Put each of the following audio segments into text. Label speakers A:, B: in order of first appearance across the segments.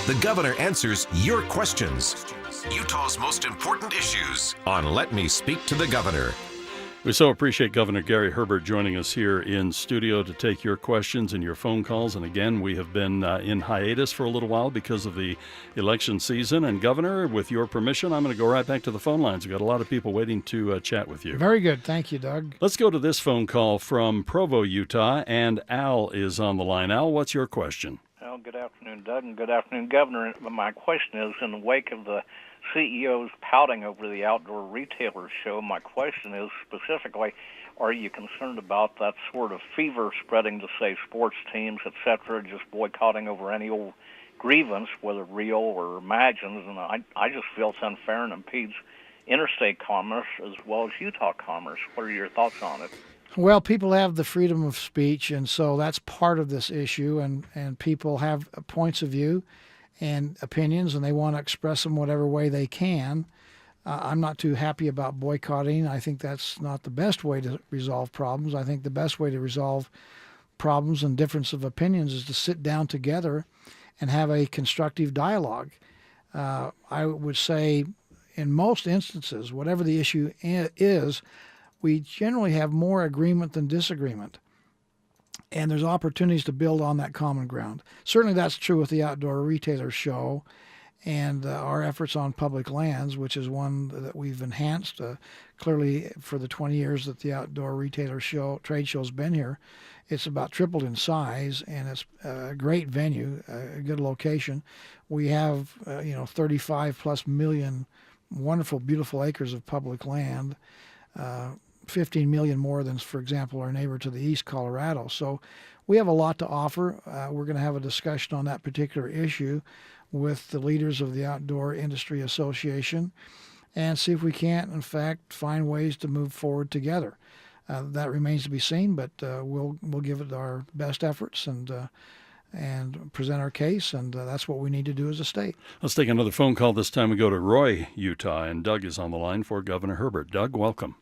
A: The governor answers your questions. Utah's most important issues on Let Me Speak to the Governor.
B: We so appreciate Governor Gary Herbert joining us here in studio to take your questions and your phone calls. And again, we have been in hiatus for a little while because of the election season. And Governor, with your permission, I'm going to go right back to the phone lines. We've got a lot of people waiting to chat with you.
C: Very good. Thank you, Doug.
B: Let's go to this phone call from Provo, Utah. And Al is on the line. Al, what's your question?
D: Well, good afternoon, Doug, and good afternoon, Governor. My question is, in the wake of the CEOs pouting over the Outdoor Retailer show, my question is specifically, are you concerned about that sort of fever spreading to, say, sports teams, et cetera, just boycotting over any old grievance, whether real or imagined? And I just feel it's unfair and impedes interstate commerce as well as Utah commerce. What are your thoughts on it?
C: Well, people have the freedom of speech, and so that's part of this issue, and people have points of view and opinions, and they want to express them whatever way they can. I'm not too happy about boycotting. I think that's not the best way to resolve problems. I think the best way to resolve problems and difference of opinions is to sit down together and have a constructive dialogue. I would say in most instances, whatever the issue is, we generally have more agreement than disagreement. And there's opportunities to build on that common ground. Certainly that's true with the Outdoor Retailer show and our efforts on public lands, which is one that we've enhanced. Clearly, for the 20 years that the Outdoor Retailer show, trade show's been here, it's about tripled in size, and it's a great venue, a good location. We have, 35 plus million wonderful, beautiful acres of public land. 15 million more than, for example, our neighbor to the east, Colorado. So we have a lot to offer. We're going to have a discussion on that particular issue with the leaders of the Outdoor Industry Association and see if we can't, in fact, find ways to move forward together. That remains to be seen, but we'll give it our best efforts and present our case, and that's what we need to do as a state.
B: Let's take another phone call. This time we go to Roy, Utah, and Doug is on the line for Governor Herbert. Doug, welcome.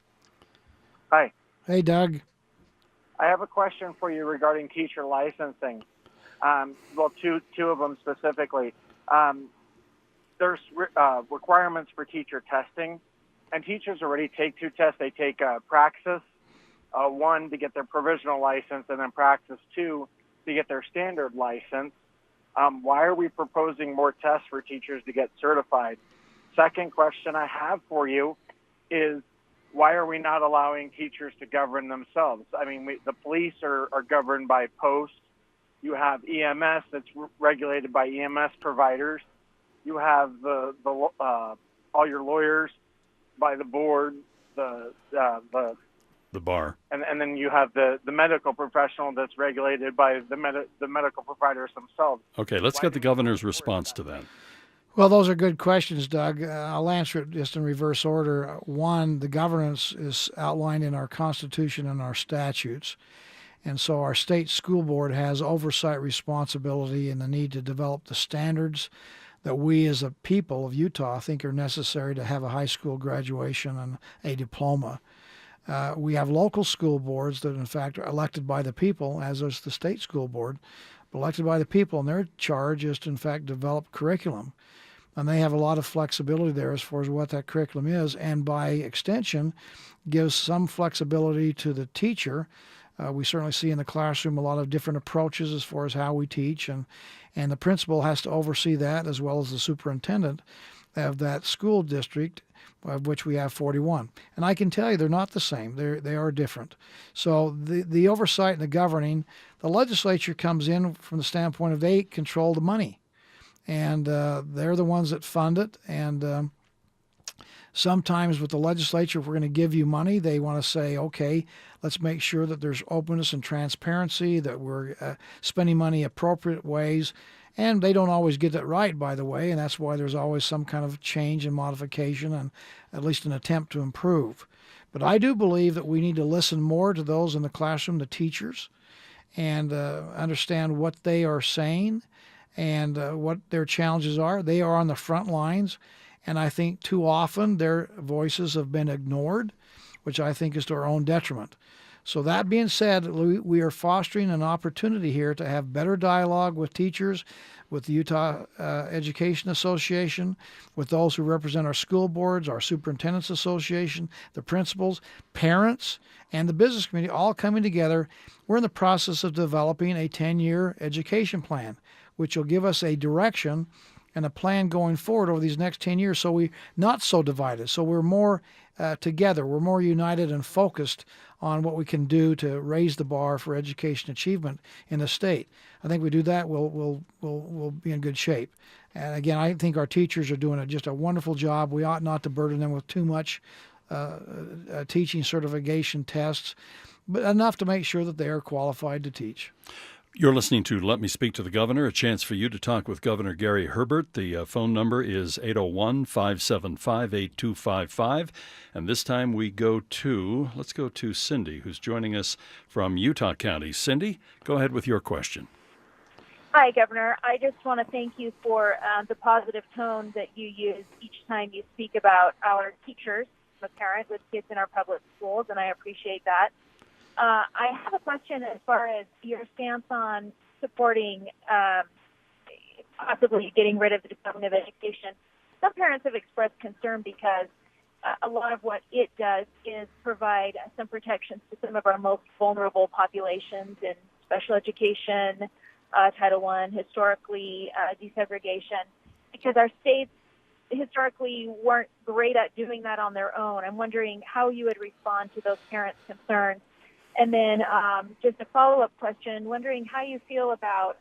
E: Hi.
C: Hey, Doug.
E: I have a question for you regarding teacher licensing. Two of them specifically. There's requirements for teacher testing, and teachers already take two tests. They take Praxis 1 to get their provisional license, and then Praxis 2 to get their standard license. Why are we proposing more tests for teachers to get certified? Second question I have for you is, why are we not allowing teachers to govern themselves? I mean, the police are governed by posts. You have EMS that's regulated by EMS providers. You have all your lawyers by the board, the
B: bar,
E: and then you have the medical professional that's regulated by the medical providers themselves.
B: Okay, let's get the governor's response to that.
C: Well, those are good questions, Doug. I'll answer it just in reverse order. One, the governance is outlined in our Constitution and our statutes. And so our state school board has oversight responsibility and the need to develop the standards that we as a people of Utah think are necessary to have a high school graduation and a diploma. We have local school boards that, in fact, are elected by the people, as is the state school board, elected by the people, and their charge is to, in fact, develop curriculum. And they have a lot of flexibility there as far as what that curriculum is, and by extension, gives some flexibility to the teacher. We certainly see in the classroom a lot of different approaches as far as how we teach, and the principal has to oversee that as well as the superintendent of that school district, of which we have 41. And I can tell you they're not the same. They are different. So the oversight and the governing, the legislature comes in from the standpoint of they control the money. And they're the ones that fund it. And sometimes with the legislature, if we're going to give you money, they want to say, okay, let's make sure that there's openness and transparency, that we're spending money appropriate ways. And they don't always get that right, by the way, and that's why there's always some kind of change and modification and at least an attempt to improve. But I do believe that we need to listen more to those in the classroom, the teachers, and understand what they are saying and what their challenges are. They are on the front lines, and I think too often their voices have been ignored, which I think is to our own detriment. So that being said, we are fostering an opportunity here to have better dialogue with teachers, with the Utah Education Association, with those who represent our school boards, our Superintendents Association, the principals, parents, and the business community all coming together. We're in the process of developing a 10-year education plan, which will give us a direction and a plan going forward over these next 10 years, so we're not so divided. So we're more together. We're more united and focused on what we can do to raise the bar for education achievement in the state. I think we do that, we'll be in good shape. And again, I think our teachers are doing just a wonderful job. We ought not to burden them with too much teaching certification tests, but enough to make sure that they are qualified to teach.
B: You're listening to Let Me Speak to the Governor, a chance for you to talk with Governor Gary Herbert. The phone number is 801-575-8255. And this time let's go to Cindy, who's joining us from Utah County. Cindy, go ahead with your question.
F: Hi, Governor. I just want to thank you for the positive tone that you use each time you speak about our teachers. I'm a parent with kids in our public schools, and I appreciate that. I have a question as far as your stance on supporting possibly getting rid of the Department of Education. Some parents have expressed concern because a lot of what it does is provide some protections to some of our most vulnerable populations in special education, Title I, historically desegregation, because our states historically weren't great at doing that on their own. I'm wondering how you would respond to those parents' concerns. And then just a follow-up question, wondering how you feel about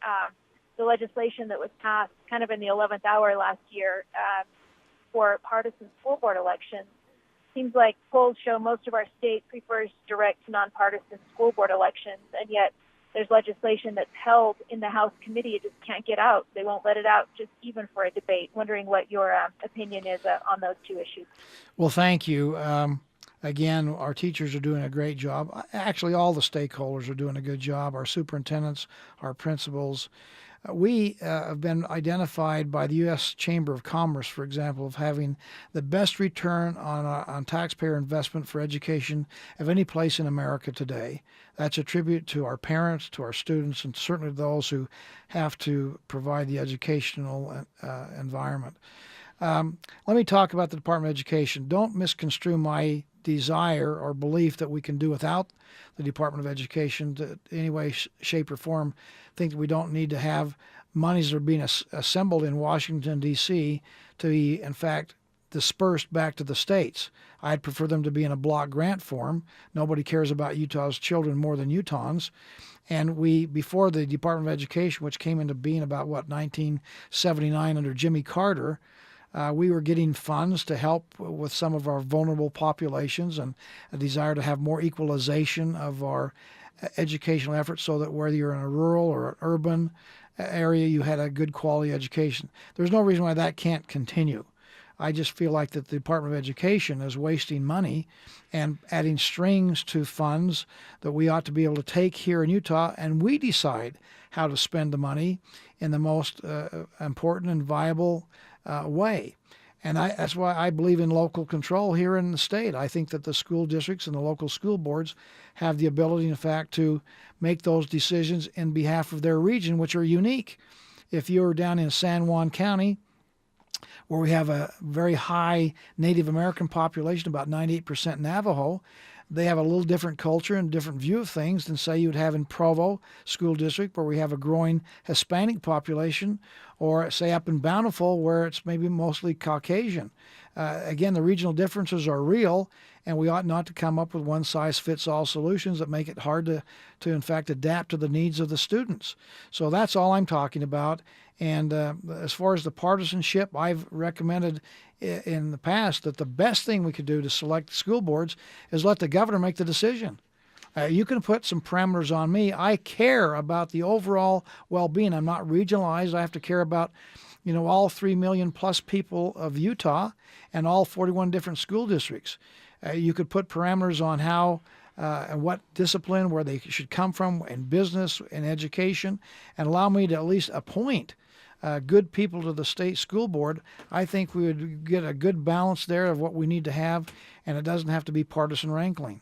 F: the legislation that was passed kind of in the 11th hour last year for partisan school board elections. Seems like polls show most of our state prefers direct nonpartisan school board elections, and yet there's legislation that's held in the House committee. It just can't get out. They won't let it out just even for a debate. Wondering what your opinion is on those two issues.
C: Well, thank you. Again, our teachers are doing a great job. Actually, all the stakeholders are doing a good job. Our superintendents, our principals. We have been identified by the U.S. Chamber of Commerce, for example, of having the best return on taxpayer investment for education of any place in America today. That's a tribute to our parents, to our students, and certainly those who have to provide the educational environment. Let me talk about the Department of Education. Don't misconstrue my desire or belief that we can do without the Department of Education to any way, shape, or form. Think that we don't need to have monies that are being assembled in Washington, D.C. to be, in fact, dispersed back to the states. I'd prefer them to be in a block grant form. Nobody cares about Utah's children more than Utahns. And before the Department of Education, which came into being about, 1979 under Jimmy Carter, we were getting funds to help with some of our vulnerable populations and a desire to have more equalization of our educational efforts so that whether you're in a rural or an urban area, you had a good quality education. There's no reason why that can't continue. I just feel like that the Department of Education is wasting money and adding strings to funds that we ought to be able to take here in Utah, and we decide how to spend the money in the most important and viable way. And that's why I believe in local control here in the state. I think that the school districts and the local school boards have the ability, in fact, to make those decisions in behalf of their region, which are unique. If you're down in San Juan County, where we have a very high Native American population, about 98% Navajo, they have a little different culture and different view of things than, say, you would have in Provo School District, where we have a growing Hispanic population, or, say, up in Bountiful, where it's maybe mostly Caucasian. Again, the regional differences are real, and we ought not to come up with one-size-fits-all solutions that make it hard to, in fact, adapt to the needs of the students. So that's all I'm talking about. And as far as the partisanship, I've recommended in the past that the best thing we could do to select school boards is let the governor make the decision. You can put some parameters on me. I care about the overall well-being. I'm not regionalized. I have to care about, all 3 million plus people of Utah and all 41 different school districts. You could put parameters on how and what discipline, where they should come from in business and education, and allow me to at least appoint good people to the state school board. I think we would get a good balance there of what we need to have, and it doesn't have to be partisan wrangling.